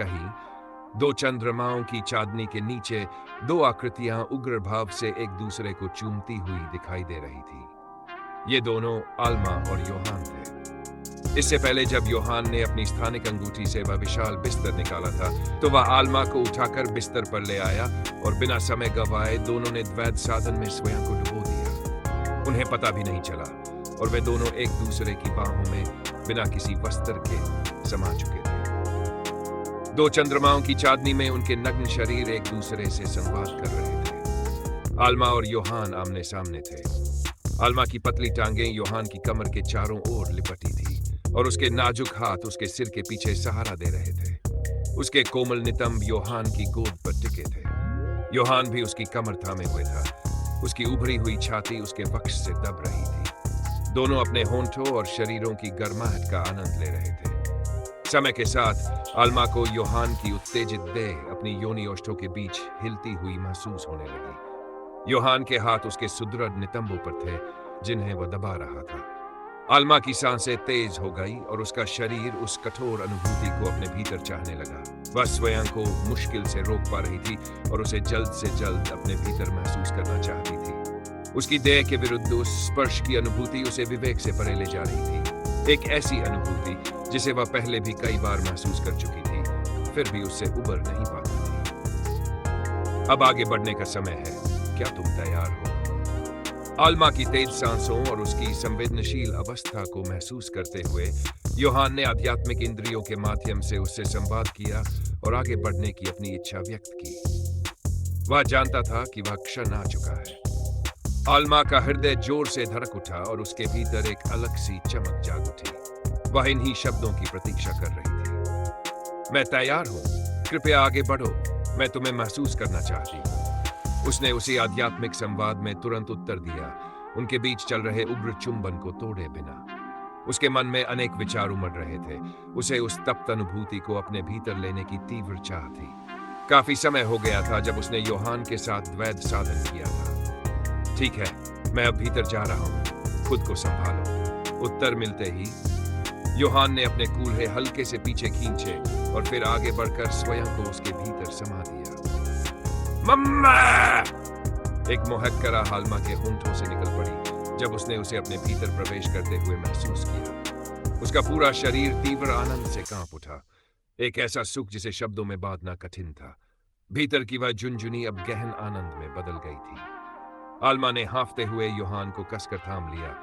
कहीं दो चंद्रमाओं की चांदनी के नीचे दो आकृतियां उग्र भाव से एक दूसरे को चूमती हुई दिखाई दे रही थी। ये दोनों आल्मा और योहान थे। इससे पहले जब योहान ने अपनी स्थानिक अंगूठी से वह विशाल बिस्तर निकाला था, तो वह आल्मा को उठाकर बिस्तर पर ले आया और बिना समय गंवाए दोनों ने द्वैत साधन में स्वयं को डुबो दिया। उन्हें पता भी नहीं चला और वे दोनों एक दूसरे की बाहों में बिना किसी वस्त्र के समा चुके थे। दो चंद्रमाओं की चांदनी में उनके नग्न शरीर एक दूसरे से संवाद कर रहे थे। आल्मा और योहान आमने सामने थे। आल्मा की पतली टांगें योहान की कमर के चारों ओर लिपटी थी और उसके नाजुक हाथ उसके सिर के पीछे सहारा दे रहे थे। उसके कोमल नितंब योहान की गोद पर टिके थे। योहान भी उसकी कमर थामे हुए था। उसकी उभरी हुई छाती उसके वक्ष से दब रही थी। दोनों अपने होंठों और शरीरों की गर्माहट का आनंद ले रहे थे। समय के साथ आल्मा को योहान की उत्तेजित देह अपनी योनि ओष्ठों के बीच हिलती हुई महसूस होने लगी। योहान के हाथ उसके सुदृढ़ नितंबों पर थे, जिन्हें वह दबा रहा था। आल्मा की सांसें तेज हो गई और उसका शरीर उस कठोर अनुभूति को अपने भीतर चाहने लगा। वह स्वयं को मुश्किल से रोक पा रही थी और उसे जल्द से जल्द अपने भीतर महसूस करना चाहती थी। उसकी देह के विरुद्ध उस स्पर्श की अनुभूति उसे विवेक से परे ले जा रही थी। एक ऐसी अनुभूति जिसे वह पहले भी कई बार महसूस कर चुकी थी, फिर भी उससे उबर नहीं पाती थी। अब आगे बढ़ने का समय है। क्या तुम तैयार हो? आल्मा की तेज सांसों और उसकी संवेदनशील अवस्था को महसूस करते हुए योहान ने आध्यात्मिक इंद्रियों के माध्यम से उससे संवाद किया और आगे बढ़ने की अपनी इच्छा व्यक्त की। वह जानता था कि वह क्षण आ चुका है। आल्मा का हृदय जोर से धड़क उठा और उसके भीतर एक अलग सी चमक जाग उठी। वह इन्हीं शब्दों की प्रतीक्षा कर रही थी। मैं तैयार हूं, कृपया आगे बढ़ो, मैं तुम्हें महसूस करना चाहती हूं। उसने उसी आध्यात्मिक संवाद में तुरंत उत्तर दिया, उनके बीच चल रहे उग्र चुंबन को तोड़े बिना। उसके मन में अनेक विचार उमड़ रहे थे। उसे उस तप्त अनुभूति को अपने भीतर लेने की तीव्र चाह थी। काफी समय हो गया था जब उसने योहान के साथ द्वैत साधन किया था। ठीक है, मैं अब भीतर जा रहा हूं, खुद को संभालो। उत्तर मिलते ही योहान ने अपने कूल्हे हल्के से पीछे खींचे और फिर आगे बढ़कर स्वयं को उसके भीतर समा दिया। मम्मा! एक मोहक्करा आल्मा के होंठों से निकल पड़ी जब उसने उसे अपने भीतर प्रवेश करते हुए महसूस किया। उसका पूरा शरीर तीव्र आनंद से कांप उठा। एक ऐसा सुख जिसे शब्दों में बांधना कठिन था। भीतर की वह झुनझुनी अब गहन आनंद में बदल गई थी। आल्मा ने हांफते हुए योहान को कसकर थाम लिया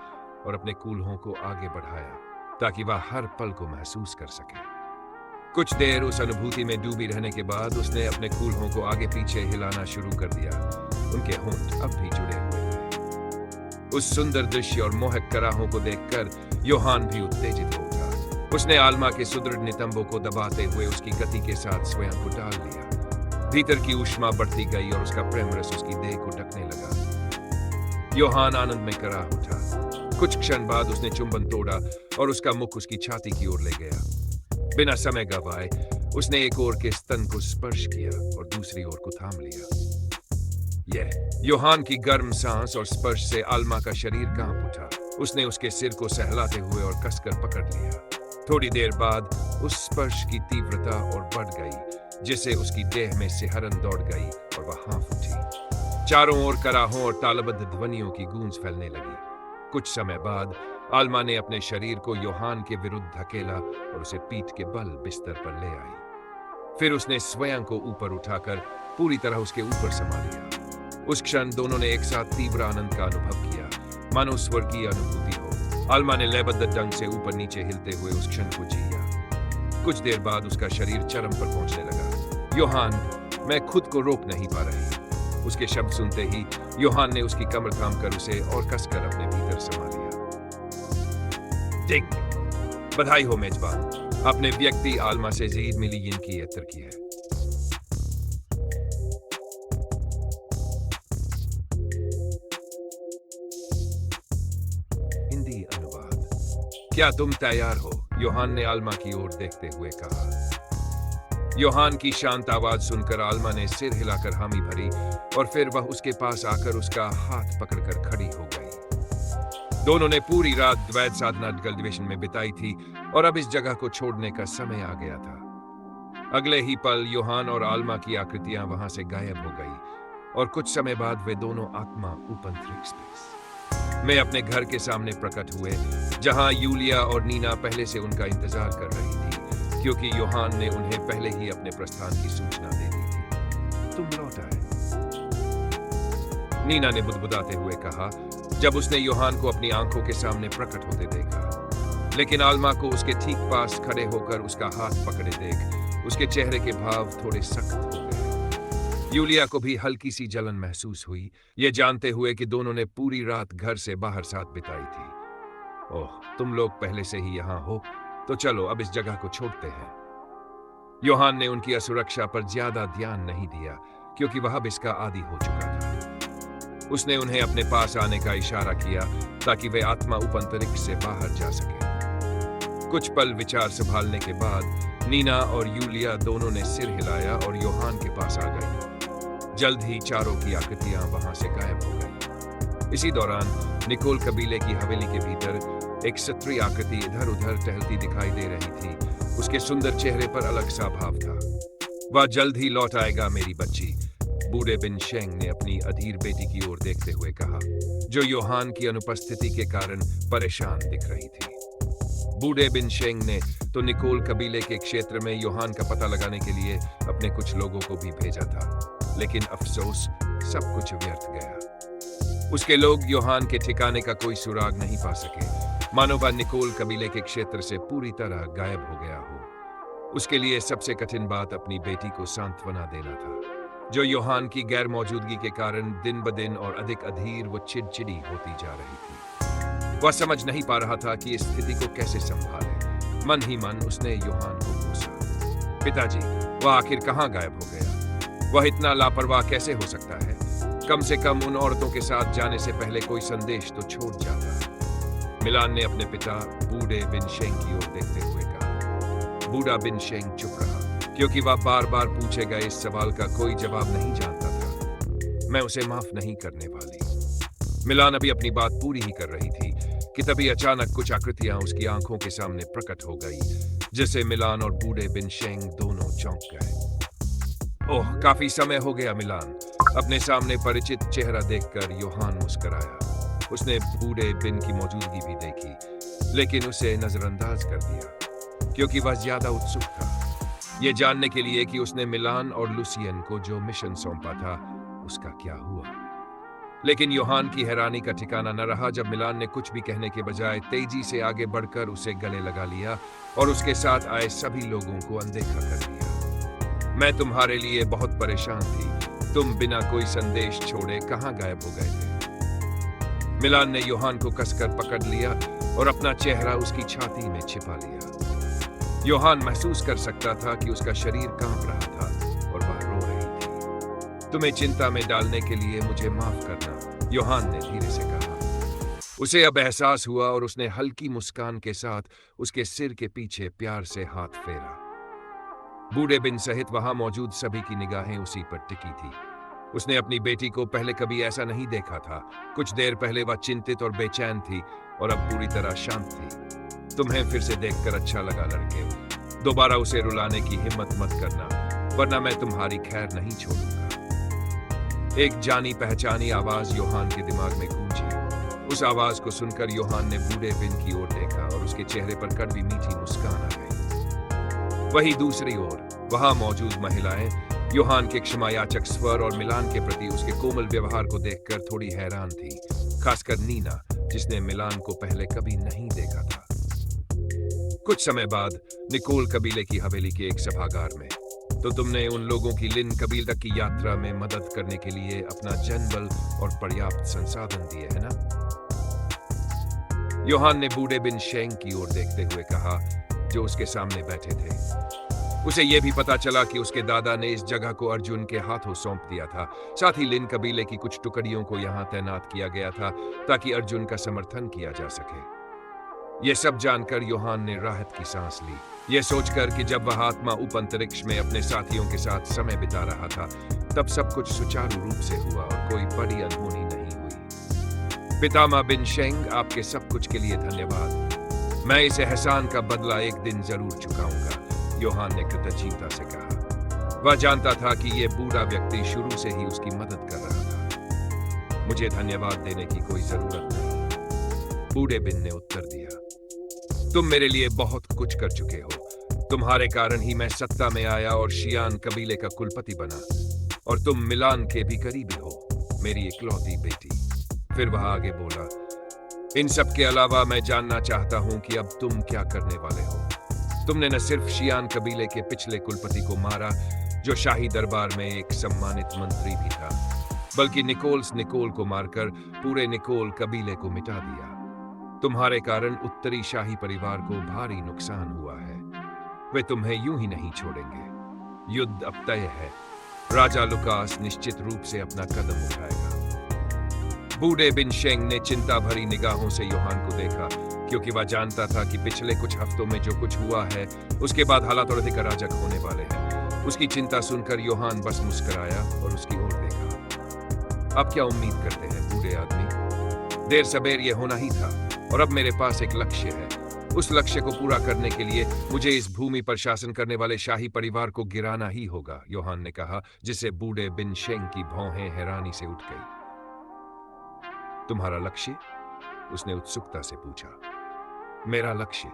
और अपने कूल्हों को आगे बढ़ाया ताकि वह हर पल को महसूस कर सके। कुछ देर उस अनुभूति में डूबी रहने के बाद उसने अपने कूल्हों को आगे पीछे हिलाना शुरू कर दिया। उनके होंठ अब भी जुड़े हुए थे। उस सुंदर दृश्य और मोहक कराहों को देखकर योहान भी उत्तेजित हो उठा। उसने आल्मा के सुदृढ़ नितंबों को दबाते हुए उसकी गति के साथ स्वयं को डाल लिया। भीतर की ऊष्मा बढ़ती गई और उसका प्रेम रस उसकी देह को ढकने लगा। योहान आनंद में कराह उठा। कुछ क्षण बाद उसने चुंबन तोड़ा और उसका मुख उसकी छाती की ओर ले गया। बिना समय गंवाए उसने एक ओर के स्तन को स्पर्श किया और दूसरी ओर को थाम लिया। योहान की गर्म सांस और स्पर्श से आल्मा का शरीर कांप उठा। उसने उसके सिर को सहलाते हुए और कसकर पकड़ लिया। थोड़ी देर बाद उस स्पर्श की तीव्रता और बढ़ गई, जिससे उसकी देह में सिहरन दौड़ गई और वह हाँफ उठी। चारों ओर कराहों और तालबद्ध ध्वनियों की गूंज फैलने लगी। कुछ समय बाद आल्मा ने अपने शरीर को योहान के विरुद्ध धकेला और उसे पीठ के बल बिस्तर पर ले आई। फिर उसने स्वयं को ऊपर उठाकर पूरी तरह उसके ऊपर समा लिया। उस क्षण दोनों ने एक साथ तीव्र आनंद का अनुभव किया, मानो स्वर्गीय अनुभूति हो। आल्मा ने लयबद्ध ढंग से ऊपर नीचे हिलते हुए उस क्षण को जिया। कुछ देर बाद उसका शरीर चरम पर पहुंचने लगा। योहान, मैं खुद को रोक नहीं पा रही। उसके शब्द सुनते ही योहान ने उसकी कमर थामकर उसे और कसकर अपने भीतर समा लिया। बधाई हो मेजबान, आपने व्यक्ति आल्मा से ज़हीद मिली इनकी यत्र की है। हिंदी अनुवाद। क्या तुम तैयार हो? योहान ने आल्मा की ओर देखते हुए कहा। योहान की शांत आवाज सुनकर आल्मा ने सिर हिलाकर हामी भरी और फिर वह उसके पास आकर उसका हाथ पकड़कर खड़ी हो गई। दोनों ने पूरी रात द्वैत साधना कल्टिवेशन में बिताई थी और अब इस जगह को छोड़ने का समय आ गया था। अगले ही पल योहान और आल्मा की आकृतियां वहां से गायब हो गई और कुछ समय बाद वे दोनों आत्मा उपंतरिक्ष में अपने घर के सामने प्रकट हुए, जहां यूलिया और नीना पहले से उनका इंतजार कर रही थी, क्योंकि योहान ने उन्हें पहले ही अपने प्रस्थान की सूचना दे दी थी। तुम लौट आए, नीना ने बुदबुदाते हुए कहा, जब उसने योहान को अपनी आंखों के सामने प्रकट होते देखा। लेकिन आल्मा को उसके ठीक पास खड़े होकर उसका हाथ पकड़े देख उसके चेहरे के भाव थोड़े सख्त हो गए। यूलिया को भी हल्की सी जलन महसूस हुई, ये जानते हुए कि दोनों ने पूरी रात घर से बाहर साथ बिताई थी। ओह, तुम लोग पहले से ही यहाँ हो, तो चलो अब इस जगह को छोड़ते हैं। योहान ने उनकी असुरक्षा पर ज्यादा ध्यान नहीं दिया, क्योंकि वह अब इसका आदी हो चुका था। उसने उन्हें अपने पास आने का इशारा किया ताकि वे आत्मा उपंतरिक्ष से बाहर जा सके। कुछ पल विचार संभालने के बाद नीना और यूलिया दोनों ने सिर हिलाया और योहान के पास आ गई। जल्द ही चारों की आकृतियां वहां से गायब हो गई। इसी दौरान निकोल कबीले की हवेली के भीतर एक स्त्री आकृति इधर उधर टहलती दिखाई दे रही थी। उसके सुंदर चेहरे पर अलग सा भाव था। वह जल्द ही लौट आएगा मेरी बच्ची, बूढ़े बिन शेंग ने अपनी अधीर बेटी की ओर देखते हुए कहा, जो योहान की अनुपस्थिति के कारण परेशान दिख रही थी। बूढ़े बिन शेंग ने तो निकोल कबीले के क्षेत्र में योहान का पता लगाने के लिए अपने कुछ लोगों को भी भेजा था, लेकिन अफसोस सब कुछ व्यर्थ गया। उसके लोग योहान के ठिकाने का कोई सुराग नहीं पा सके, मानो वह निकोल कबीले के क्षेत्र से पूरी तरह गायब हो गया हो। उसके लिए सबसे कठिन बात अपनी बेटी को सांत्वना देना था, जो योहान की गैर मौजूदगी के कारण दिन ब दिन और अधिक अधीर व चिड़चिड़ी होती जा रही थी। वह समझ नहीं पा रहा था कि इस स्थिति को कैसे संभाले। मन ही मन उसने योहान को पूछा, पिताजी, वह आखिर कहाँ गायब हो गया? वह इतना लापरवाह कैसे हो सकता है? कम से कम उन औरतों के साथ जाने से पहले कोई संदेश तो छोड़ जाता। मिलान ने अपने पिता बूढ़े बिन शेंग की ओर देखते हुए कहा। बूढ़ा बिन शेंग चुप रहा, क्योंकि वह बार बार पूछे गए इस सवाल का कोई जवाब नहीं जानता था। मैं उसे माफ नहीं करने वाली। मिलान अभी अपनी बात पूरी ही कर रही थी कि तभी अचानक कुछ आकृतियां उसकी आंखों के सामने प्रकट हो गई, जिससे मिलान और बूढ़े बिन शेंग दोनों चौंक गए। ओह, काफी समय हो गया। मिलान अपने सामने परिचित चेहरा देखकर योहान मुस्कुराया। उसने बूढ़े बिन की मौजूदगी भी देखी, लेकिन उसे नजरअंदाज कर दिया, क्योंकि वह ज्यादा उत्सुक था ये जानने के लिए कि उसने मिलान और लुसियन को जो मिशन सौंपा था उसका क्या हुआ। लेकिन योहान की हैरानी का ठिकाना न रहा जब मिलान ने कुछ भी कहने के बजाय तेजी से आगे बढ़कर उसे गले लगा लिया और उसके साथ आए सभी लोगों को अनदेखा कर दिया। मैं तुम्हारे लिए बहुत परेशान थी। तुम बिना कोई संदेश छोड़े कहां गायब हो गए थे? मिलान ने योहान को कसकर पकड़ लिया और अपना चेहरा उसकी छाती में छिपा लिया। योहान महसूस कर सकता था कि उसका शरीर कांप रहा था और वह रो रही थी। तुम्हें चिंता में डालने के लिए मुझे माफ करना, योहान ने धीरे से कहा। उसे अब एहसास हुआ और उसने हल्की मुस्कान के साथ उसके सिर के पीछे प्यार से हाथ फेरा। बूढ़े बिन सहित वहां मौजूद सभी की निगाहें उसी पर टिकी थी। उसने अपनी बेटी को पहले कभी ऐसा नहीं देखा था। कुछ देर पहले वह चिंतित और बेचैन थी और अब पूरी तरह शांत थी। तुम्हें फिर से देखकर अच्छा लगा लड़के। दोबारा उसे रुलाने की हिम्मत मत करना, वरना मैं तुम्हारी खैर नहीं छोड़ूंगा। एक जानी पहचानी आवाज योहान के दिमाग में गूंजी। उस आवाज को सुनकर योहान ने बूढ़े बिन की ओर देखा और उसके चेहरे पर कड़वी मीठी मुस्कान आ गई। वहीं दूसरी ओर वहां मौजूद महिलाएं योहान के क्षमायाचक स्वर और मिलान के प्रति उसके कोमल व्यवहार को देखकर थोड़ी हैरान थी, खासकर नीना, जिसने मिलान को पहले कभी नहीं देखा था। कुछ समय बाद निकोल कबीले की हवेली के एक सभागार में, तो तुमने उन लोगों की लिन कबीला की यात्रा में मदद करने के लिए अपना जनबल और पर्याप्त संसाधन दिए, है ना? योहान ने बूढ़े बिन शेंग की ओर देखते हुए कहा, जो उसके सामने बैठे थे। उसे यह भी पता चला कि उसके दादा ने इस जगह को अर्जुन के हाथों सौंप दिया था। साथ ही लिन कबीले की कुछ टुकड़ियों को यहाँ तैनात किया गया था ताकि अर्जुन का समर्थन किया जा सके। यह सब जानकर योहान ने राहत की सांस ली, यह सोचकर कि जब वह आत्मा उपअंतरिक्ष में अपने साथियों के साथ समय बिता रहा था, तब सब कुछ सुचारू रूप से हुआ और कोई बड़ी अनहोनी नहीं हुई। पितामह बिन शेंग, आपके सब कुछ के लिए धन्यवाद। मैं इस एहसान का बदला एक दिन जरूर चुकाऊंगा। योहान ने कृतज्ञता से कहा। वह जानता था कि यह बूढ़ा व्यक्ति शुरू से ही उसकी मदद कर रहा था। मुझे धन्यवाद देने की कोई जरूरत नहीं, बूढ़े बिन ने उत्तर दिया। तुम मेरे लिए बहुत कुछ कर चुके हो। तुम्हारे कारण ही मैं सत्ता में आया और शियान कबीले का कुलपति बना, और तुम मिलान के भी करीबी हो, मेरी इकलौती बेटी। फिर वह आगे बोला, इन सब के अलावा मैं जानना चाहता हूं कि अब तुम क्या करने वाले हो। तुमने न सिर्फ शियान कबीले के पिछले कुलपति को मारा, जो शाही दरबार में एक सम्मानित मंत्री भी था, बल्कि निकोल को मारकर पूरे निकोल कबीले को मिटा दिया। तुम्हारे कारण उत्तरी शाही परिवार को भारी नुकसान हुआ है। वे तुम्हें यूं ही नहीं छोड़ेंगे। युद्ध अब तय है। राजा लुकास निश्चित रूप से अपना कदम उठाएगा। बूढ़े बिन शेंग ने चिंता भरी निगाहों से योहान को देखा, क्योंकि वह जानता था कि पिछले कुछ हफ्तों में जो कुछ हुआ है, उसके बाद हालात और अधिक अराजक होने वाले हैं। उसकी चिंता सुनकर योहान बस मुस्कुराया और उसकी ओर देखा। अब क्या उम्मीद करते हैं बूढ़े आदमी? देर सबेर ये होना ही था, और अब मेरे पास एक लक्ष्य है। उस लक्ष्य को पूरा करने के लिए मुझे इस भूमि पर शासन करने वाले शाही परिवार को गिराना ही होगा, योहान ने कहा, जिससे बूढ़े बिन शेंग की भौहें हैरानी से उठ गई। तुम्हारा लक्ष्य? उसने उत्सुकता से पूछा। मेरा लक्ष्य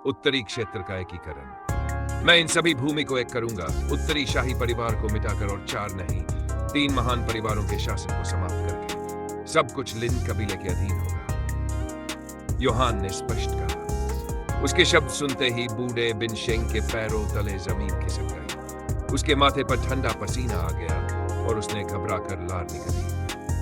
उत्तरी क्षेत्र का एकीकरण। मैं इन सभी भूमि को एक करूंगा, उत्तरी शाही परिवार को मिटाकर और 4 नहीं 3 महान परिवारों के शासन को समाप्त करके सब कुछ लिन कबीले के अधीन होगा, योहान ने स्पष्ट कहा। उसके शब्द सुनते ही बूढ़े बिन शेंग के पैरों तले जमीन खिसक गई। उसके माथे पर ठंडा पसीना आ गया और उसने घबराकर लार निकली।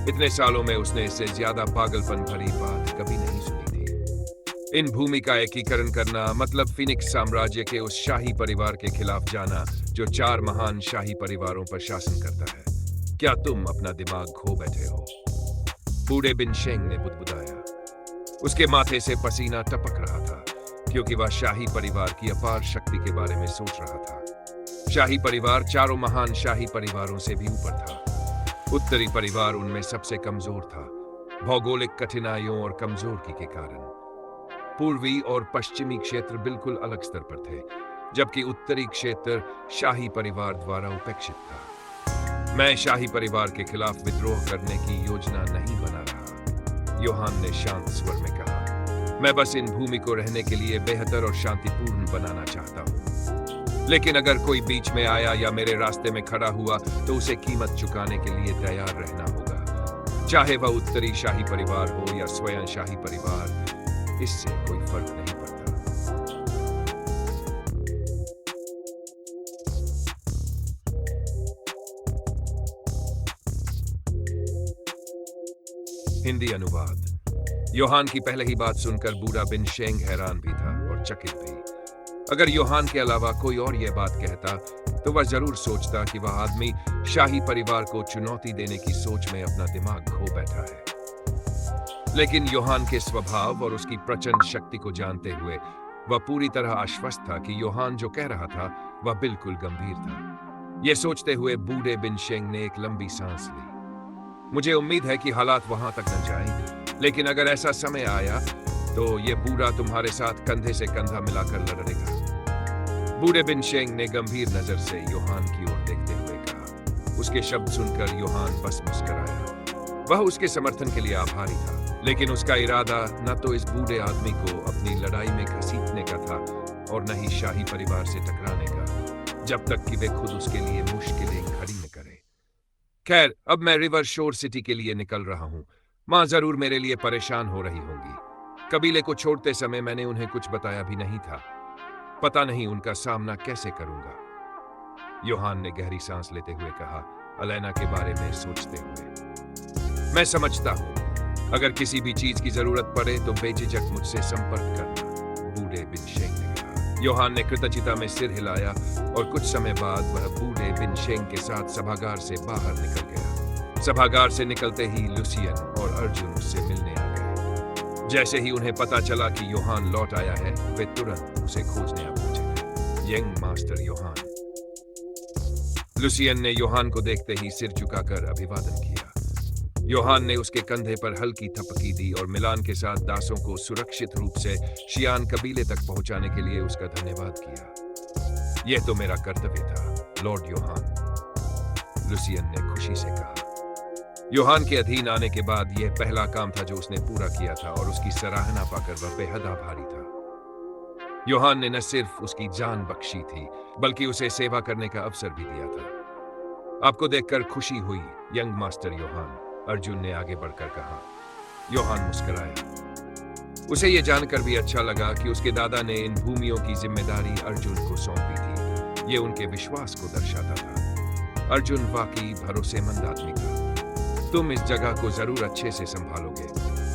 इतने सालों में उसने इससे ज्यादा पागलपन भरी बात कभी नहीं सुनी थी। इन भूमि का एकीकरण करना मतलब फिनिक्स साम्राज्य के उस शाही परिवार के खिलाफ जाना जो 4 महान शाही परिवारों पर शासन करता है। क्या तुम अपना दिमाग खो बैठे हो? बूढ़े बिन शेंग ने बुदबुदाया। उसके माथे से पसीना टपक रहा था, क्योंकि वह शाही परिवार की अपार शक्ति के बारे में सोच रहा था। शाही परिवार 4 महान शाही परिवारों से भी ऊपर था। उत्तरी परिवार उनमें सबसे कमजोर था, भौगोलिक कठिनाइयों और कमजोरी के कारण। पूर्वी और पश्चिमी क्षेत्र बिल्कुल अलग स्तर पर थे, जबकि उत्तरी क्षेत्र शाही परिवार द्वारा उपेक्षित था। मैं शाही परिवार के खिलाफ विद्रोह करने की योजना नहीं बना रहा, योहान ने शांत स्वर में कहा। मैं बस इन भूमि को रहने के लिए बेहतर और शांतिपूर्ण बनाना चाहता हूँ। लेकिन अगर कोई बीच में आया या मेरे रास्ते में खड़ा हुआ तो उसे कीमत चुकाने के लिए तैयार रहना होगा। चाहे वह उत्तरी शाही परिवार हो या स्वयं शाही परिवार, इससे कोई फर्क नहीं पड़ता। हिंदी अनुवाद। योहान की पहले ही बात सुनकर बूढ़ा बिन शेंग हैरान भी था और चकित भी। अगर योहान के अलावा कोई और यह बात कहता तो वह जरूर सोचता कि वह आदमी शाही परिवार को चुनौती देने की सोच में अपना दिमाग खो बैठा है। लेकिन योहान के स्वभाव और उसकी प्रचंड शक्ति को जानते हुए वह पूरी तरह आश्वस्त था कि योहान जो कह रहा था वह बिल्कुल गंभीर था। यह सोचते हुए बूढ़े बिन शेंग ने एक लंबी सांस ली। मुझे उम्मीद है कि हालात वहां तक न जाएं, लेकिन अगर ऐसा समय आया तो ये बूढ़ा तुम्हारे साथ कंधे से कंधा मिलाकर लड़ेगा। बूढ़े बिन शेंग ने गंभीर नजर से योहान की ओर देखते हुए कहा। उसके शब्द सुनकर योहान बस मुस्कुराया। वह उसके समर्थन के लिए आभारी था, लेकिन उसका इरादा न तो इस बूढ़े आदमी को अपनी लड़ाई में घसीटने का था और न ही शाही परिवार से टकराने का, जब तक कि वे खुद उसके लिए मुश्किलें खड़ी न करें। खैर, अब मैं रिवर शोर सिटी के लिए निकल रहा हूं। मां जरूर मेरे लिए परेशान हो रही होंगी। कबीले को छोड़ते समय मैंने उन्हें कुछ बताया भी नहीं था। पता नहीं उनका सामना कैसे करूंगा। योहान ने गहरी सांस लेते हुए कहा, अलेना के बारे में सोचते हुए। मैं समझता हूं, अगर किसी भी चीज की जरूरत पड़े तो बेझिझक मुझसे संपर्क करना, बूढ़े बिन शेंग ने कहा। योहान ने कृतज्ञता में सिर हिलाया और कुछ समय बाद वह बूढ़े बिन शेंग के साथ सभागार से बाहर निकल गया। सभागार से निकलते ही लुसियन और अर्जुन उससे मिलने आ गए। जैसे ही उन्हें पता चला कि योहान लौट आया है, वे तुरंत उसे खोजने आ पहुंचे। Young master Yohan. लुसियन ने योहान को देखते ही सिर झुकाकर अभिवादन किया। योहान ने उसके कंधे पर हल्की थपकी दी और मिलान के साथ दासों को सुरक्षित रूप से शियान कबीले तक पहुंचाने के लिए उसका धन्यवाद किया। यह तो मेरा कर्तव्य था, लॉर्ड योहान, लुसियन ने खुशी से कहा। योहान के अधीन आने के बाद यह पहला काम था जो उसने पूरा किया था और उसकी सराहना पाकर वह बेहद आभारी था। योहान ने न सिर्फ उसकी जान बख्शी थी, बल्कि उसे सेवा करने का अवसर भी दिया था। आपको देखकर खुशी हुई, यंग मास्टर योहान, अर्जुन ने आगे बढ़कर कहा। योहान मुस्कुराया। उसे यह जानकर भी अच्छा लगा कि उसके दादा ने इन भूमियों की जिम्मेदारी अर्जुन को सौंपी थी। ये उनके विश्वास को दर्शाता था। अर्जुन वाकई भरोसेमंद आदमी था। तुम इस जगह को जरूर अच्छे से संभालोगे।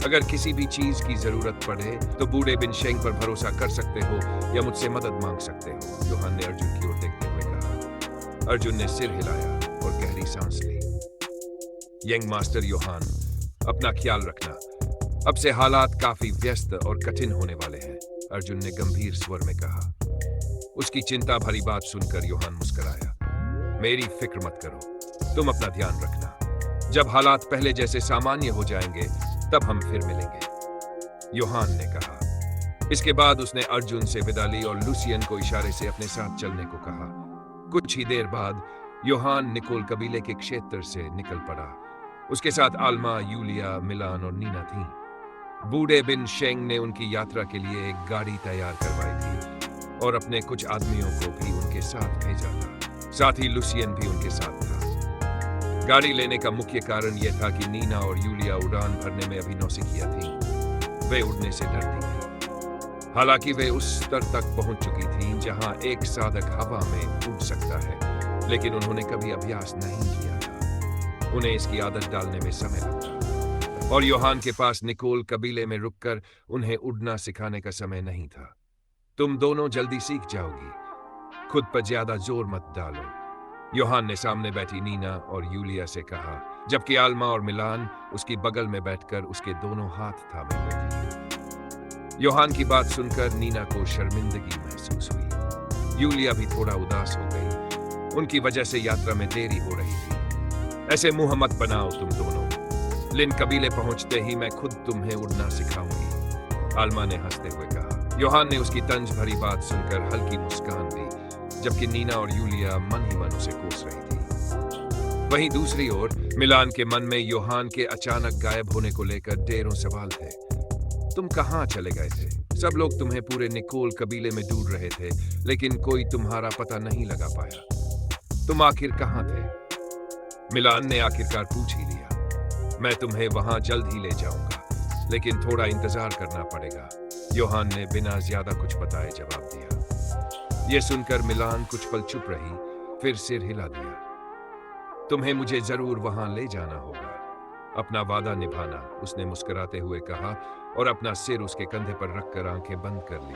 अगर किसी भी चीज की जरूरत पड़े तो बूढ़े बिन शेंग पर भरोसा कर सकते हो या मुझसे मदद मांग सकते हो, योहान ने अर्जुन की ओर देखते हुए कहा। अर्जुन ने सिर हिलाया और गहरी सांस ली। यंग मास्टर योहान, अपना ख्याल रखना। अब से हालात काफी व्यस्त और कठिन होने वाले हैं, अर्जुन ने गंभीर स्वर में कहा। उसकी चिंता भरी बात सुनकर योहान मुस्कुराया। मेरी फिक्र मत करो, तुम अपना ध्यान रखना। जब हालात पहले जैसे सामान्य हो जाएंगे तब हम फिर मिलेंगे, योहान ने कहा। इसके बाद उसने अर्जुन से विदा ली और लुसियन को इशारे से अपने साथ चलने को कहा। कुछ ही देर बाद योहान निकोल कबीले के क्षेत्र से निकल पड़ा। उसके साथ आल्मा, यूलिया, मिलान और नीना थीं। बूढ़े बिन शेंग ने उनकी यात्रा के लिए एक गाड़ी तैयार करवाई थी और अपने कुछ आदमियों को भी उनके साथ भेजा था। साथ ही लुसियन भी उनके साथ था। गाड़ी लेने का मुख्य कारण यह था कि नीना और यूलिया उड़ान भरने में अभी नौसिखिया थीं। वे उड़ने से डरती थीं। हालांकि वे उस स्तर तक पहुंच चुकी थीं जहां एक साधक हवा में उड़ सकता है, लेकिन उन्होंने कभी अभ्यास नहीं किया था। उन्हें इसकी आदत डालने में समय लगता और योहान के पास निकोल कबीले में रुककर उन्हें उड़ना सिखाने का समय नहीं था। तुम दोनों जल्दी सीख जाओगी, खुद पर ज्यादा जोर मत डालो, योहान ने सामने बैठी नीना और यूलिया से कहा, जबकि आल्मा और मिलान उसकी बगल में बैठकर उसके दोनों हाथ थामे हुए थे। योहान की बात सुनकर नीना को शर्मिंदगी महसूस हुई। यूलिया भी थोड़ा उदास हो गई। उनकी वजह से यात्रा में देरी हो रही थी। ऐसे मुंह मत बनाओ तुम दोनों। लिन कबीले पहुंचते ही मैं खुद तुम्हें उड़ना सिखाऊंगी, आल्मा ने हंसते हुए कहा। योहान ने उसकी तंज भरी बात सुनकर हल्की मुस्कान दी, जबकि नीना और यूलिया मन ही मन उसे कोस रही थी। वहीं दूसरी ओर मिलान के मन में योहान के अचानक गायब होने को लेकर ढेरों सवाल थे। तुम कहां चले गए थे? सब लोग तुम्हें पूरे निकोल कबीले में ढूंढ रहे थे, लेकिन कोई तुम्हारा पता नहीं लगा पाया। तुम आखिर कहां थे? मिलान ने आखिरकार पूछ ही लिया। मैं तुम्हें वहां जल्द ही ले जाऊंगा, लेकिन थोड़ा इंतजार करना पड़ेगा, योहान ने बिना ज्यादा कुछ बताए जवाब दिया। यह सुनकर मिलान कुछ पल चुप रही, फिर सिर हिला दिया। तुम्हें मुझे जरूर वहां ले जाना होगा, अपना वादा निभाना, उसने मुस्कुराते हुए कहा और अपना सिर उसके कंधे पर रखकर आंखें बंद कर ली।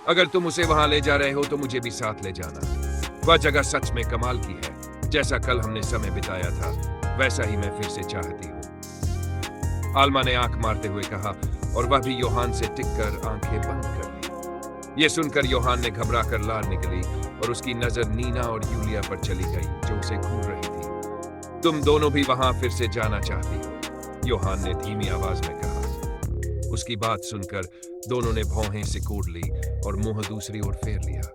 अगर तुम उसे वहां ले जा रहे हो तो मुझे भी साथ ले जाना। वह जगह सच में कमाल की है। जैसा कल हमने समय बिताया था वैसा ही मैं फिर से चाहती हूँ, आल्मा ने आंख मारते हुए कहा और वह भी योहान से टिककर आंखें बंद कर ली। यह सुनकर योहान ने घबरा कर लार निकली और उसकी नजर नीना और यूलिया पर चली गई जो उसे घूर रही थी। तुम दोनों भी वहां फिर से जाना चाहती हो, योहान ने धीमी आवाज में कहा। उसकी बात सुनकर दोनों ने भौहें सिकोड़ ली और मुंह दूसरी ओर फेर लिया।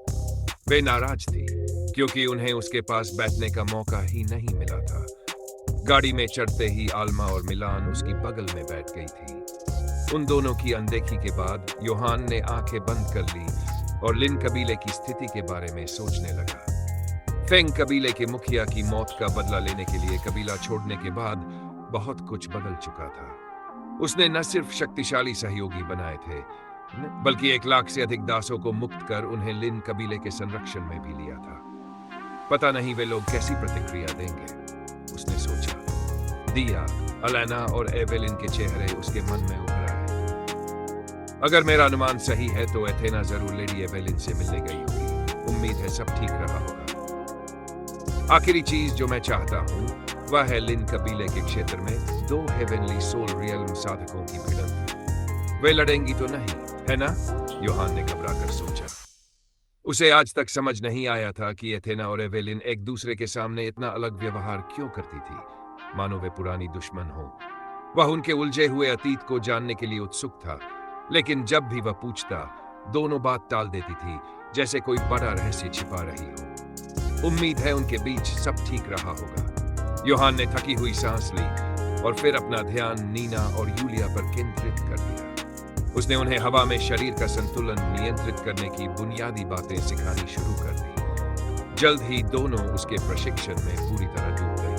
वे नाराज थी क्योंकि उन्हें उसके पास बैठने का मौका ही नहीं मिला था। गाड़ी में चढ़ते ही आल्मा और मिलान उसकी बगल में बैठ गई थी। उन दोनों की अनदेखी के बाद योहान ने आंखें बंद कर ली और लिन कबीले की स्थिति के बारे में सोचने लगा। फेंग कबीले के मुखिया की मौत का बदला लेने के लिए कबीला छोड़ने के बाद बहुत कुछ बदल चुका था। उसने न सिर्फ शक्तिशाली सहयोगी बनाए थे, बल्कि 1 लाख से अधिक दासों को मुक्त कर उन्हें लिन कबीले के संरक्षण में भी लिया था। पता नहीं वे लोग कैसी प्रतिक्रिया देंगे, उसने सोचा। दिया, अलेना और एवेलिन के चेहरे उसके मन में उभर आए। अगर मेरा अनुमान सही है तो एथेना जरूर लेडी एवेलिन से मिलने गई होगी। उम्मीद है सब ठीक रहा होगा। आखिरी चीज जो मैं चाहता हूँ वह है लिन कबीले के क्षेत्र में 2 हेवनली सोल रियल्म साधकों की भिड़ंत। वे लड़ेंगी तो नहीं, है ना? योहान ने घबराकर सोचा। उसे आज तक समझ नहीं आया था कि एथेना और एवेलिन एक दूसरे के सामने इतना अलग व्यवहार क्यों करती थी, मानो वे पुरानी दुश्मन हो। वह उनके उलझे हुए अतीत को जानने के लिए उत्सुक था, लेकिन जब भी वह पूछता दोनों बात टाल देती थी जैसे कोई बड़ा रहस्य छिपा रही हो। उम्मीद है उनके बीच सब ठीक रहा होगा। योहान ने थकी हुई सांस ली और फिर अपना ध्यान नीना और यूलिया पर केंद्रित कर दिया। उसने उन्हें हवा में शरीर का संतुलन नियंत्रित करने की बुनियादी बातें सिखानी शुरू कर दी। जल्द ही दोनों उसके प्रशिक्षण में पूरी तरह डूब गई।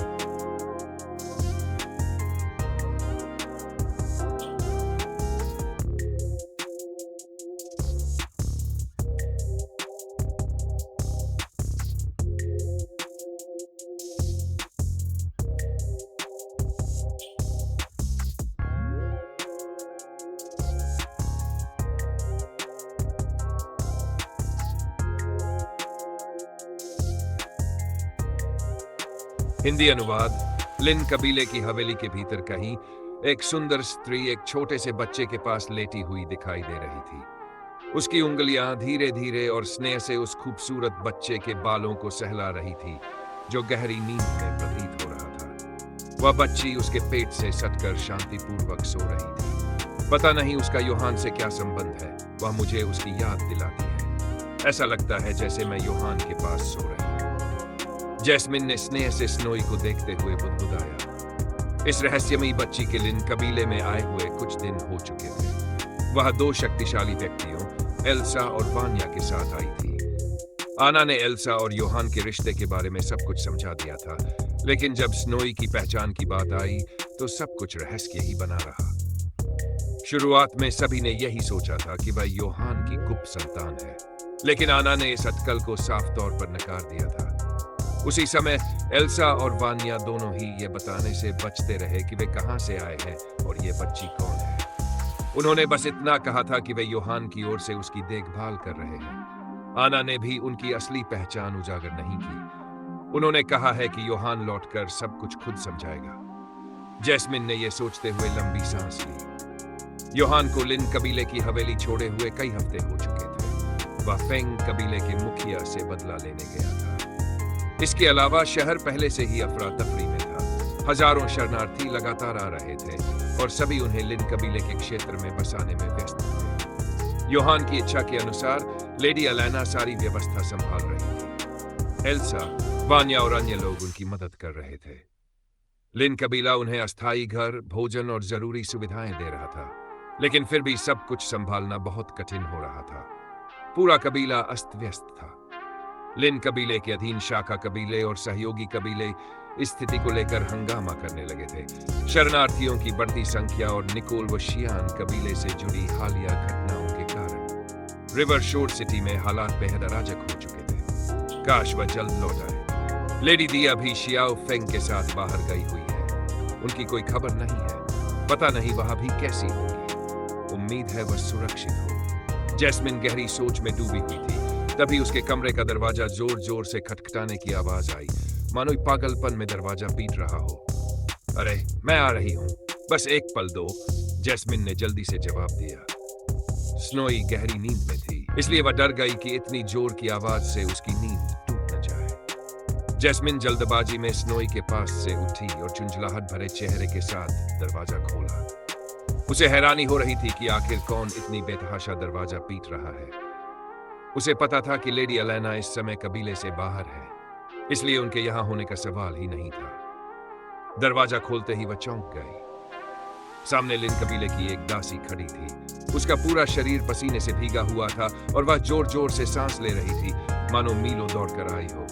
हिंदी अनुवाद। लिन कबीले की हवेली के भीतर कहीं एक सुंदर स्त्री एक छोटे से बच्चे के पास लेटी हुई दिखाई दे रही थी। उसकी उंगलियां धीरे धीरे और स्नेह से उस खूबसूरत बच्चे के बालों को सहला रही थी जो गहरी नींद में प्रतीत हो रहा था। वह बच्ची उसके पेट से सटकर शांतिपूर्वक सो रही थी। पता नहीं उसका योहान से क्या संबंध है, वह मुझे उसकी याद दिलाती है। ऐसा लगता है जैसे मैं योहान के पास सो रही। जैस्मिन ने स्नेह से स्नोई को देखते हुए बुदबुदाया। इस रहस्यमयी बच्ची के लिन कबीले में आए हुए कुछ दिन हो चुके थे। वह दो शक्तिशाली व्यक्तियों एल्सा और वान्या के साथ आई थी। आना ने एल्सा और योहान के रिश्ते के बारे में सब कुछ समझा दिया था, लेकिन जब स्नोई की पहचान की बात आई तो सब कुछ रहस्य ही बना रहा। शुरुआत में सभी ने यही सोचा था कि वह योहान की गुप्त संतान है, लेकिन आना ने इस अटकल को साफ तौर पर नकार दिया था। उसी समय एल्सा और वान्या दोनों ही ये बताने से बचते रहे कि वे कहां से आए हैं और ये बच्ची कौन है। उन्होंने बस इतना कहा था कि वे योहान की ओर से उसकी देखभाल कर रहे हैं। आना ने भी उनकी असली पहचान उजागर नहीं की। उन्होंने कहा है कि योहान लौटकर सब कुछ खुद समझाएगा। जैस्मिन ने यह सोचते हुए लंबी सांस ली। योहान को लिन कबीले की हवेली छोड़े हुए कई हफ्ते हो चुके थे। वह फेंग कबीले के मुखिया से बदला लेने गया था। इसके अलावा शहर पहले से ही अफरा तफरी में था। हजारों शरणार्थी लगातार आ रहे थे और सभी उन्हें लिन कबीले के क्षेत्र में बसाने में व्यस्त थे। योहान की इच्छा के अनुसार लेडी अलेना सारी व्यवस्था संभाल रही थी। एल्सा, वान्या और अन्य लोग उनकी मदद कर रहे थे। लिन कबीला उन्हें अस्थायी घर, भोजन और जरूरी सुविधाएं दे रहा था, लेकिन फिर भी सब कुछ संभालना बहुत कठिन हो रहा था। पूरा कबीला अस्त व्यस्त था। लिन कबीले के अधीन शाखा कबीले और सहयोगी कबीले इस स्थिति को लेकर हंगामा करने लगे थे। शरणार्थियों की बढ़ती संख्या और निकोल व शियान कबीले से जुड़ी हालिया घटनाओं के कारण रिवर शोर सिटी में हालात बेहद अराजक हो चुके थे। काश वह जल्द लौट आए। लेडी दिया भी शियाओ फेंग के साथ बाहर गई हुई है। उनकी कोई खबर नहीं है। पता नहीं वह भी कैसी होगी। उम्मीद है वह सुरक्षित हो। जैस्मिन गहरी सोच में डूबी हुई थी। तभी उसके कमरे का दरवाजा जोर जोर से खटखटाने की आवाज आई, मानो पागलपन में दरवाजा पीट रहा हो। अरे, मैं आ रही हूं, बस एक पल दो, जैस्मिन ने जल्दी से जवाब दिया। स्नोई गहरी नींद में थी, इसलिए वह डर गई कि इतनी जोर की आवाज से उसकी नींद टूट न जाए। जैस्मिन जल्दबाजी में स्नोई के पास से उठी और झुंझलाहट भरे चेहरे के साथ दरवाजा खोला। उसे हैरानी हो रही थी कि आखिर कौन इतनी बेतहाशा दरवाजा पीट रहा है। उसे पता था कि लेडी अलेना इस समय कबीले से बाहर है, इसलिए उनके यहां होने का सवाल ही नहीं था। दरवाजा खोलते ही वह चौंक गई। सामने लिन कबीले की एक दासी खड़ी थी। उसका पूरा शरीर पसीने से भीगा हुआ था और वह जोर जोर से सांस ले रही थी, मानो मीलों दौड़कर आई हो।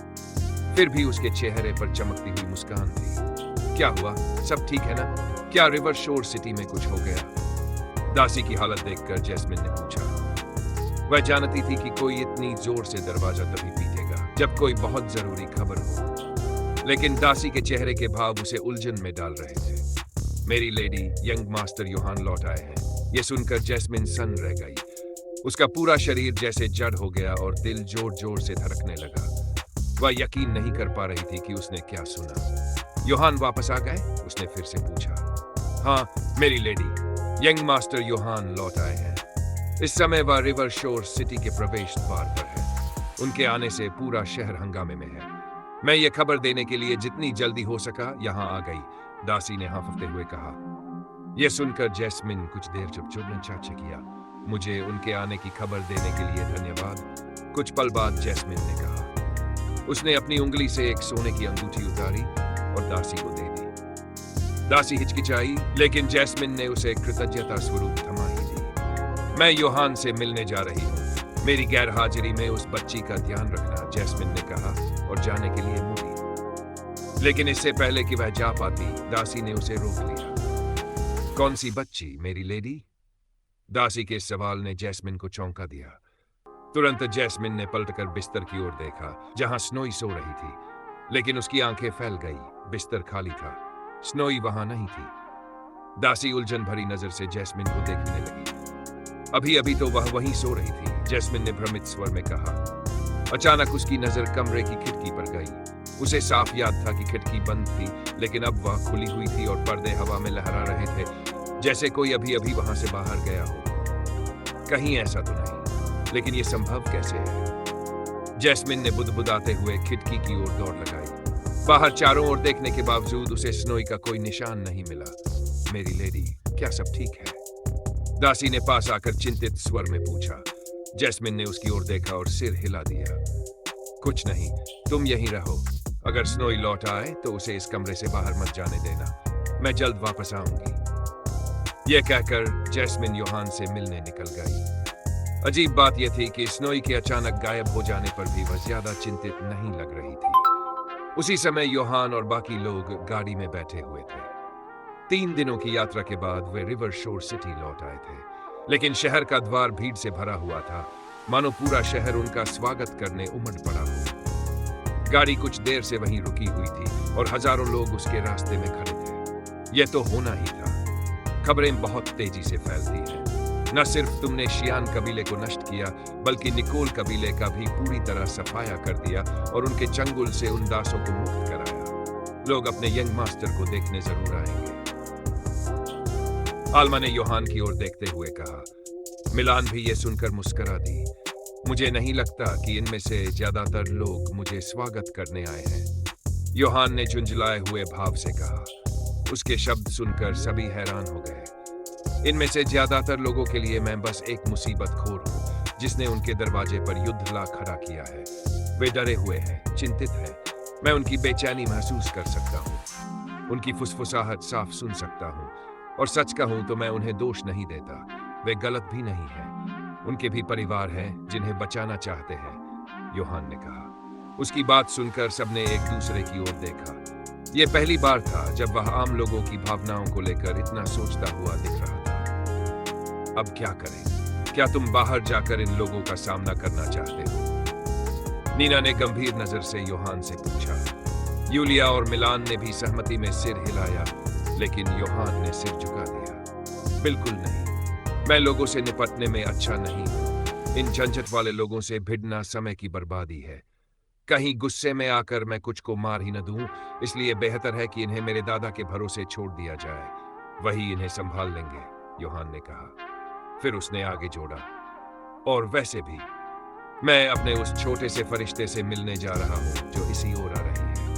फिर भी उसके चेहरे पर चमकती हुई मुस्कान थी। क्या हुआ? सब ठीक है ना? क्या रिवर शोर सिटी में कुछ हो गया? दासी की हालत देखकर जैस्मिन ने पूछा। वह जानती थी कि कोई इतनी जोर से दरवाजा तभी पीटेगा जब कोई बहुत जरूरी खबर हो, लेकिन दासी के चेहरे के भाव उसे उलझन में डाल रहे थे। मेरी लेडी, यंग मास्टर योहान लौट आए हैं। यह सुनकर जैस्मिन सन्न रह गई। उसका पूरा शरीर जैसे जड़ हो गया और दिल जोर जोर से धड़कने लगा। वह यकीन नहीं कर पा रही थी कि उसने क्या सुना। योहान वापस आ गए? उसने फिर से पूछा। हाँ मेरी लेडी, यंग मास्टर योहान लौट आए हैं। इस समय वह रिवर शोर सिटी के प्रवेश द्वार पर है। उनके आने से पूरा शहर हंगामे में है। मैं ये खबर देने के लिए जितनी जल्दी हो सका यहाँ आ गई, दासी ने हांफते हुए कहा। यह सुनकर जैस्मिन कुछ देर चुप चुप चाचा किया। मुझे उनके आने की खबर देने के लिए धन्यवाद। कुछ पल बाद जैस्मिन ने कहा। उसने अपनी उंगली से एक सोने की अंगूठी उतारी और दासी को दे दी। दासी हिचकिचाई, लेकिन जैस्मिन ने उसे कृतज्ञता स्वरूप थमा ही दी। मैं योहान से मिलने जा रही हूँ। मेरी गैर हाजिरी में उस बच्ची का ध्यान रखना, जैस्मिन ने कहा और जाने के लिए मुड़ी। लेकिन इससे पहले कि वह जा पाती, दासी ने उसे रोक लिया। कौन सी बच्ची, मेरी लेडी? दासी के इस सवाल ने जैस्मिन को चौंका दिया। तुरंत जैस्मिन ने पलटकर बिस्तर की ओर देखा, जहां स्नोई सो रही थी। लेकिन उसकी आंखें फैल गई। बिस्तर खाली था, स्नोई वहां नहीं थी। दासी उलझन भरी नजर से जैस्मिन को देखने लगी। अभी अभी तो वह वहीं सो रही थी, जैस्मिन ने भ्रमित स्वर में कहा। अचानक उसकी नजर कमरे की खिड़की पर गई। उसे साफ याद था कि खिड़की बंद थी, लेकिन अब वह खुली हुई थी और पर्दे हवा में लहरा रहे थे, जैसे कोई अभी अभी वहां से बाहर गया हो। कहीं ऐसा तो नहीं, लेकिन यह संभव कैसे है? जैस्मिन ने बुदबुदाते हुए खिड़की की ओर दौड़ लगाई। बाहर चारों ओर देखने के बावजूद उसे स्नोई का कोई निशान नहीं मिला। मेरी लेडी, क्या सब ठीक है? दासी ने पास आकर चिंतित स्वर में पूछा। जैस्मिन ने उसकी ओर देखा और सिर हिला दिया। कुछ नहीं, तुम यहीं रहो। अगर स्नोई लौट आए तो उसे इस कमरे से बाहर मत जाने देना। मैं जल्द वापस आऊंगी। यह कहकर जैस्मिन योहान से मिलने निकल गई। अजीब बात यह थी कि स्नोई के अचानक गायब हो जाने पर भी वह ज्यादा चिंतित नहीं लग रही थी। उसी समय योहान और बाकी लोग गाड़ी में बैठे हुए थे। 3 दिनों की यात्रा के बाद वे रिवर शोर सिटी लौट आए थे, लेकिन शहर का द्वार भीड़ से भरा हुआ था, मानो पूरा शहर उनका स्वागत करने उमड़ पड़ा हो। गाड़ी कुछ देर से वहीं रुकी हुई थी और हजारों लोग उसके रास्ते में खड़े थे। यह तो होना ही था। खबरें बहुत तेजी से फैलती हैं। न सिर्फ तुमने शियान कबीले को नष्ट किया, बल्कि निकोल कबीले का भी पूरी तरह सफाया कर दिया और उनके चंगुल से उन दासों को मुक्त कराया। लोग अपने यंग मास्टर को देखने जरूर आएंगे। आल्मा ने योहान की ओर देखते हुए कहा। मिलान भी ये सुनकर मुस्कुरा दी। मुझे नहीं लगता कि इनमें से ज्यादातर लोग मुझे स्वागत करने आए हैं, योहान ने झुंझलाए हुए भाव से कहा। उसके शब्द सुनकर सभी हैरान हो गए। इनमें से ज्यादातर लोगों के लिए मैं बस एक मुसीबत खोर हूं, जिसने उनके दरवाजे पर युद्ध ला खड़ा किया है। वे डरे हुए हैं, चिंतित हैं। मैं उनकी बेचैनी महसूस कर सकता हूं, उनकी फुसफुसाहट साफ सुन सकता हूं, और सच कहूं तो मैं उन्हें दोष नहीं देता। वे गलत भी नहीं हैं। उनके भी परिवार हैं जिन्हें बचाना चाहते हैं, योहान ने कहा। उसकी बात सुनकर सबने एक दूसरे की ओर देखा। यह पहली बार था जब वह आम लोगों की भावनाओं को लेकर इतना सोचता हुआ दिख रहा था। अब क्या करें? क्या तुम बाहर जाकर इन लोगों का सामना करना चाहते हो? नीना ने गंभीर नजर से योहान से पूछा। यूलिया और मिलान ने भी सहमति में सिर हिलाया, लेकिन योहान ने सिर झुका दिया। बिल्कुल नहीं, मैं लोगों से निपटने में अच्छा नहीं हूं। इन झंझट वाले लोगों से भिड़ना समय की बर्बादी है। कहीं गुस्से में आकर मैं कुछ को मार ही न दूं, इसलिए बेहतर है कि इन्हें मेरे दादा के भरोसे छोड़ दिया जाए। वही इन्हें संभाल लेंगे, योहान ने कहा। फिर उसने आगे जोड़ा, और वैसे भी मैं अपने उस छोटे से फरिश्ते से मिलने जा रहा हूं जो इसी ओर आ रही है।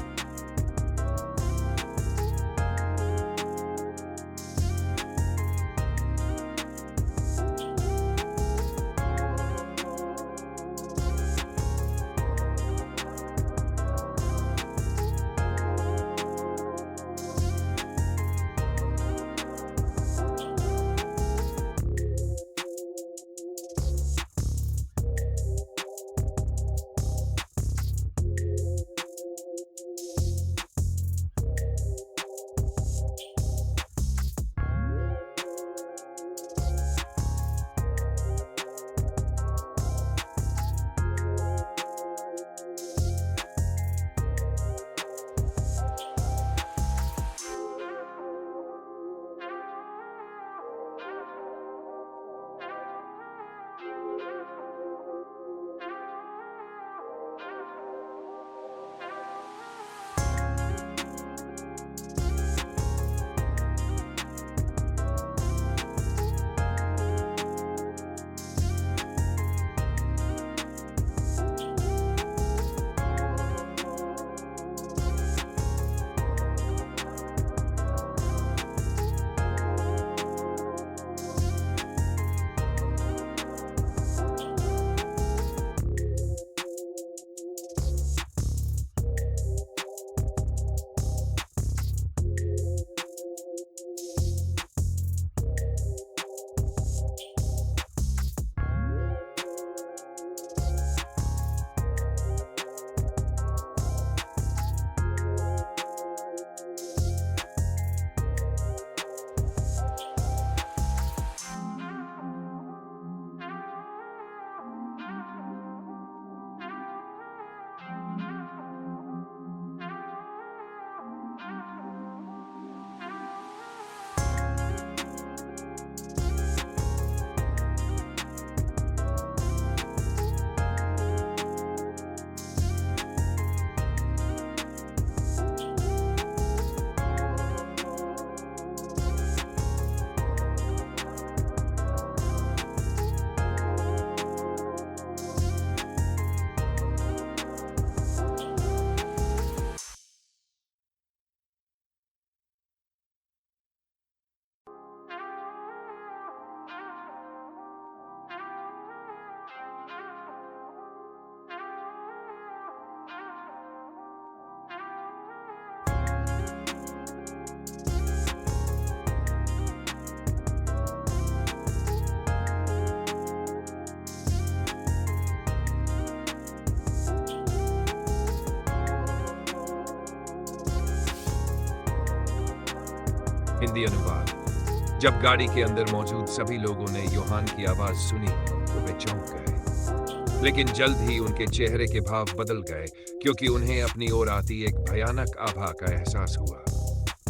हिंदी अनुवाद। जब गाड़ी के अंदर मौजूद सभी लोगों ने योहान की आवाज सुनी तो वे चौंक गए, लेकिन जल्द ही उनके चेहरे के भाव बदल गए क्योंकि उन्हें अपनी ओर आती एक भयानक आभा का एहसास हुआ।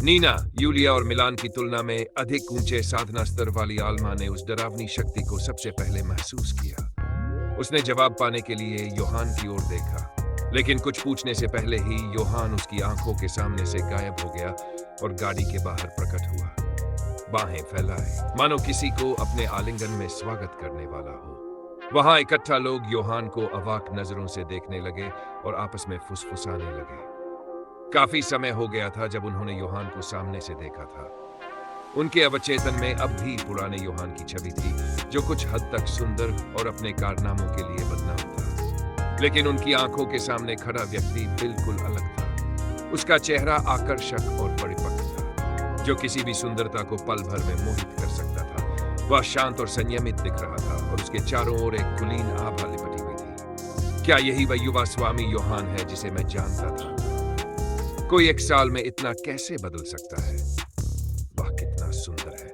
नीना, यूलिया और मिलान की तुलना में अधिक ऊंचे साधना स्तर वाली आल्मा ने उस डरावनी शक्ति को सबसे पहले महसूस किया। उसने जवाब पाने के लिए योहान की ओर देखा, लेकिन कुछ पूछने से पहले ही योहान उसकी आंखों के सामने से गायब हो गया और गाड़ी के बाहर प्रकट हुआ, बाहें फैलाए, मानो किसी को अपने आलिंगन में स्वागत करने वाला हो। वहां इकट्ठा लोग योहान को अवाक नजरों से देखने लगे और आपस में फुसफुसाने लगे। काफी समय हो गया था जब उन्होंने योहान को सामने से देखा था। उनके अवचेतन में अब भी पुराने योहान की छवि थी, जो कुछ हद तक सुंदर और अपने कारनामों के लिए बदनाम था। लेकिन उनकी आंखों के सामने खड़ा व्यक्ति बिल्कुल अलग था। उसका चेहरा आकर्षक और परिपक्व था, जो किसी भी सुंदरता को पल भर में मोहित कर सकता था। वह शांत और संयमित दिख रहा था और उसके चारों ओर एक कुलीन आभा लिपटी हुई थी। क्या यही वह युवा स्वामी योहान है जिसे मैं जानता था? कोई एक साल में इतना कैसे बदल सकता है? वह कितना सुंदर है।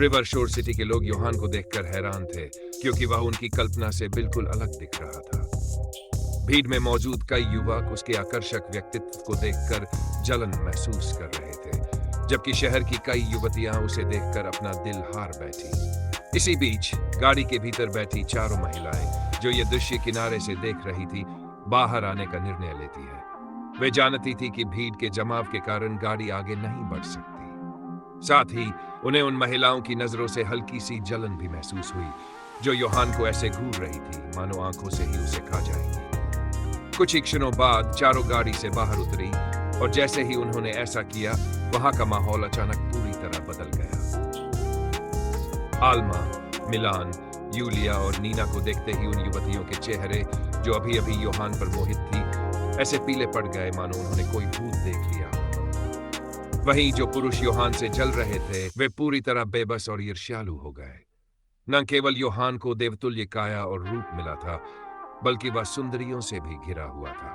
रिवर शोर सिटी के लोग योहान को देखकर हैरान थे, क्योंकि वह उनकी कल्पना से बिल्कुल अलग दिख रहा था। भीड़ में मौजूद कई युवक उसके आकर्षक व्यक्तित्व को देखकर जलन महसूस कर रहे थे, जबकि शहर की कई युवतियां उसे देखकर अपना दिल हार बैठी। इसी बीच गाड़ी के भीतर बैठी चारों महिलाएं, जो ये दृश्य किनारे से देख रही थी, बाहर आने का निर्णय लेती है। वे जानती थी कि भीड़ के जमाव के कारण गाड़ी आगे नहीं बढ़ सकती। साथ ही उन्हें उन महिलाओं की नजरों से हल्की सी जलन भी महसूस हुई, जो योहान को ऐसे घूर रही थी मानो आंखों से ही उसे खा जाएंगी। कुछ ही क्षणों बाद चारों गाड़ी से बाहर उतरी और जैसे ही उन्होंने ऐसा किया, वहां का माहौल अचानक पूरी तरह बदल गया। आल्मा, मिलान, यूलिया और नीना को देखते ही उन युवतियों के चेहरे, जो अभी अभी योहान पर मोहित थी, ऐसे पीले पड़ गए मानो उन्होंने कोई भूत देख लिया। वहीं जो पुरुष योहान से जल रहे थे, वे पूरी तरह बेबस और ईर्ष्यालु हो गए। न केवल योहान को देवतुल्य काया और रूप मिला था, बल्कि वह सुंदरियों से भी घिरा हुआ था।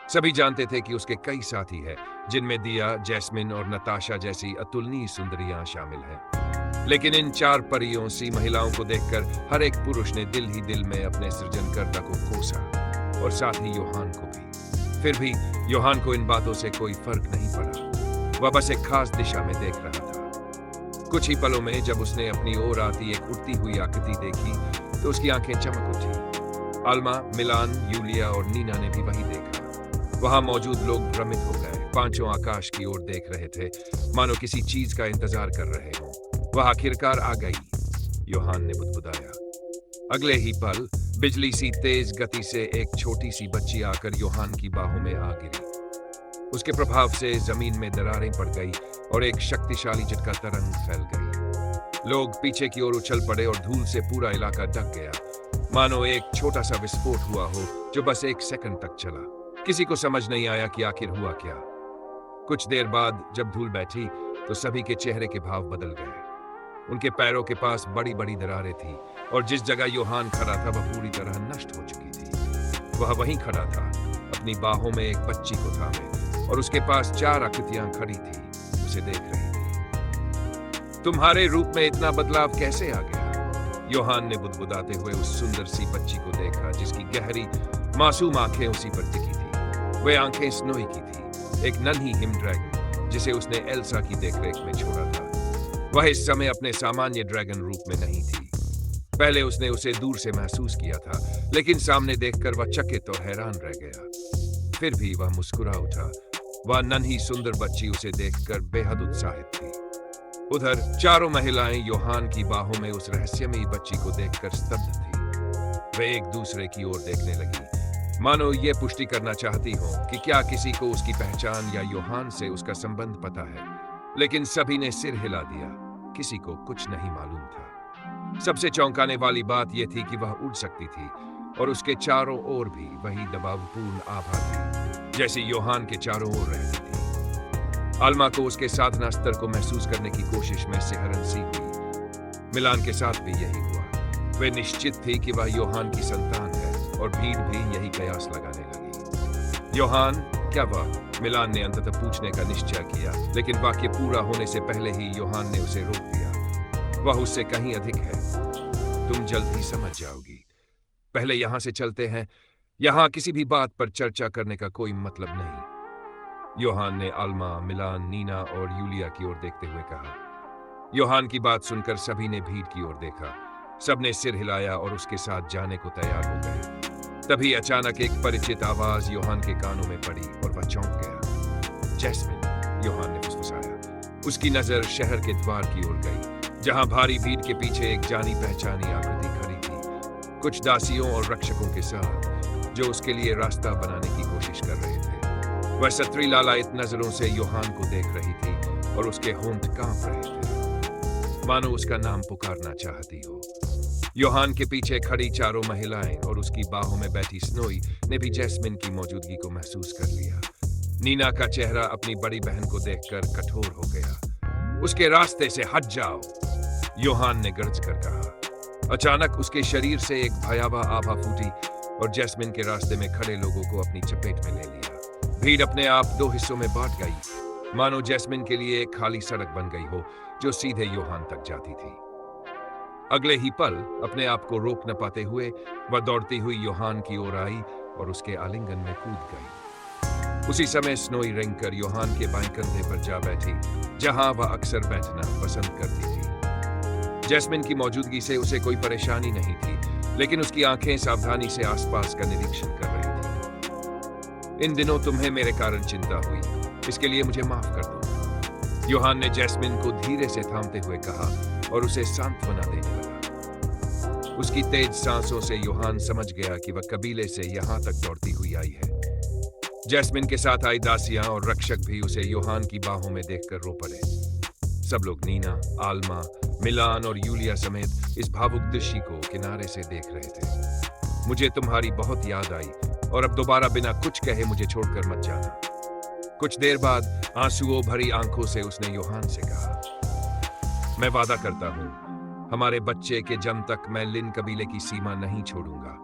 सभी जानते थे कि उसके कई साथी हैं, जिनमें दिया, जैस्मिन और नताशा जैसी अतुलनीय सुंदरियां शामिल हैं। लेकिन इन चार परियों सी महिलाओं को देखकर हर एक पुरुष ने दिल ही दिल में अपने सृजनकर्ता को कोसा, और साथ ही योहान को भी। फिर भी योहान को इन बातों से कोई फर्क नहीं पड़ा। वह बस एक खास दिशा में देख रहा था। कुछ ही पलों में जब उसने अपनी ओर आती एक उड़ती हुई आकृति देखी, तो उसकी आंखें चमक उठी। आल्मा, मिलान, यूलिया और नीना ने भी वही देखा। वहां मौजूद लोग भ्रमित हो गए। पांचों आकाश की ओर देख रहे थे, मानो किसी चीज का इंतजार कर रहे हों। वह आखिरकार आ गई, योहान ने बुदबुदाया। अगले ही पल बिजली सी तेज गति से एक छोटी सी बच्ची आकर योहान की बाहों में आ गिरी। उसके प्रभाव से जमीन में दरारें पड़ गई और एक शक्तिशाली झटका तरंग फैल गई। लोग पीछे की ओर उछल पड़े और धूल से पूरा इलाका ढक गया, मानो एक छोटा सा विस्फोट हुआ हो जो बस एक सेकंड तक चला। किसी को समझ नहीं आया कि आखिर हुआ क्या। कुछ देर बाद जब धूल बैठी तो सभी के चेहरे के भाव बदल गए। उनके पैरों के पास बड़ी बड़ी दरारें थी और जिस जगह योहान खड़ा था वह पूरी तरह नष्ट हो चुकी थी। वह वहीं खड़ा था, अपनी बाहों में एक बच्ची को थामे, और उसके पास चार आकृतियां खड़ी थी, उसे देख रही थी। तुम्हारे रूप में इतना बदलाव कैसे आ गया? योहान ने बुदबुदाते हुए उस सुंदर सी बच्ची को देखा, जिसकी गहरी मासूम आंखें उसी पर टिकी थी। वे आंखें स्नोई की थी, एक नन्ही हिम ड्रैगन जिसे उसने एल्सा की देखरेख में छोड़ा था। वह इस समय अपने सामान्य ड्रैगन रूप में नहीं थी। पहले उसने उसे दूर से महसूस किया था, लेकिन सामने देखकर वह चकित और हैरान रह गया। फिर भी वह मुस्कुरा उठा। वह नन्ही सुंदर बच्ची उसे देखकर बेहद उत्साहित थी। उधर चारों महिलाएं योहान की बाहों में उस रहस्यमयी बच्ची को देखकर स्तब्ध थी। वे एक दूसरे की ओर देखने लगी, मानो ये पुष्टि करना चाहती हो कि क्या किसी को उसकी पहचान या योहान से उसका संबंध पता है। लेकिन सभी ने सिर हिला दिया, किसी को कुछ नहीं मालूम था। सबसे चौंकाने वाली बात यह थी कि वह उड़ सकती थी और उसके चारों ओर भी वही दबावपूर्ण आभा थी, जैसे योहान के चारों ओर रहती थी। आल्मा को उसके साधना स्तर को महसूस करने की कोशिश में सिहरन सी हुई। मिलान के साथ भी यही हुआ। वे निश्चित थी कि वह योहान की संतान है और भीड़ भी यही कयास लगाने लगी। योहान, क्या वह मिलान ने अंततः पूछने का निश्चय किया, लेकिन वाक्य पूरा होने से पहले ही योहान ने उसे रोक दिया। वह उससे कहीं अधिक है, तुम जल्द ही समझ जाओगी। पहले यहां से चलते हैं, यहां किसी भी बात पर चर्चा करने का कोई मतलब नहीं। योहान ने अल्मा, मिलान, नीना और यूलिया की ओर देखते हुए कहा। योहान की बात सुनकर सभी ने भीड़ की ओर देखा। सबने सिर हिलाया और उसके साथ जाने को तैयार हो गए। तभी अचानक एक परिचित आवाज योहान के कानों में पड़ी और वह चौंक गया। जैस्मिन, योहान ने फुसफुसाया। उसकी नजर शहर के द्वार की ओर गई, जहां भारी भीड़ के पीछे एक जानी पहचानी आकृति खड़ी थी, कुछ दासियों और रक्षकों के साथ, जो उसके लिए रास्ता बनाने की कोशिश कर रहे थे। वह सत्री लालायित नजरों से योहान को देख रही थी और उसके होंठ कांप रहे थे, मानो उसका नाम पुकारना चाहती हो। योहान के पीछे खड़ी चारों महिलाएं और उसकी बाहों में बैठी स्नोई ने भी जैस्मिन की मौजूदगी को महसूस कर लिया। नीना का चेहरा अपनी बड़ी बहन को देखकर कठोर हो गया। उसके रास्ते से हट जाओ, योहान ने गरज कर कहा। अचानक उसके शरीर से एक भयावह आभा फूटी और जैस्मिन के रास्ते में खड़े लोगों को अपनी चपेट में ले लिया। भीड़ अपने आप दो हिस्सों में बांट गई, मानो जैस्मिन के लिए एक खाली सड़क बन गई हो जो सीधे योहान तक जाती थी। अगले ही पल अपने आप को रोक न पाते हुए वह दौड़ती हुई योहान की ओर आई और उसके आलिंगन में कूद गई। उसी समय स्नोई रेंगकर योहान के बाएं कंधे पर जा बैठी, जहां वह अक्सर बैठना पसंद करती थी। जैस्मिन की मौजूदगी से उसे कोई परेशानी नहीं थी, लेकिन उसकी आंखें सावधानी से आसपास का निरीक्षण कर रही थी। इन दिनों तुम्हें मेरे कारण चिंता हुई, इसके लिए मुझे माफ कर दो, योहान ने जैस्मिन को धीरे से थामते हुए कहा और उसे सांत्वना देने लगा। उसकी तेज सांसों से योहान समझ गया कि वह कबीले से यहां तक दौड़ती हुई आई है। जैस्मिन के साथ आई दासियां और रक्षक भी उसे योहान की बाहों में देखकर रो पड़े। सब लोग नीना, आल्मा, मिलान और यूलिया समेत इस भावुक दृश्य को किनारे से देख रहे थे। मुझे तुम्हारी बहुत याद आई और अब दोबारा बिना कुछ कहे मुझे छोड़कर मत जाना। कुछ देर बाद आंसुओं भरी आंखों से उसने योहान से कहा, मैं वादा करता हूं, हमारे बच्चे के जन्म तक मैं लिन कबीले की सीमा नहीं छोड़ूंगा,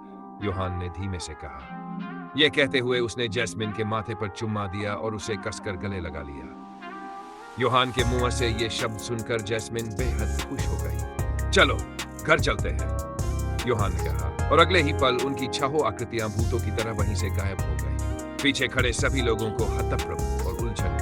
योहान ने धीमे से कहा। यह कहते हुए उसने जैस्मिन के माथे पर चुम्मा दिया और उसे कसकर गले लगा लिया। योहान के मुंह से ये शब्द सुनकर जैस्मिन बेहद खुश हो गई। चलो घर चलते हैं, योहान ने कहा, और अगले ही पल उनकी छहों आकृतियां भूतों की तरह वहीं से गायब हो गई। पीछे खड़े सभी लोगों को हतप्रभ और उलझन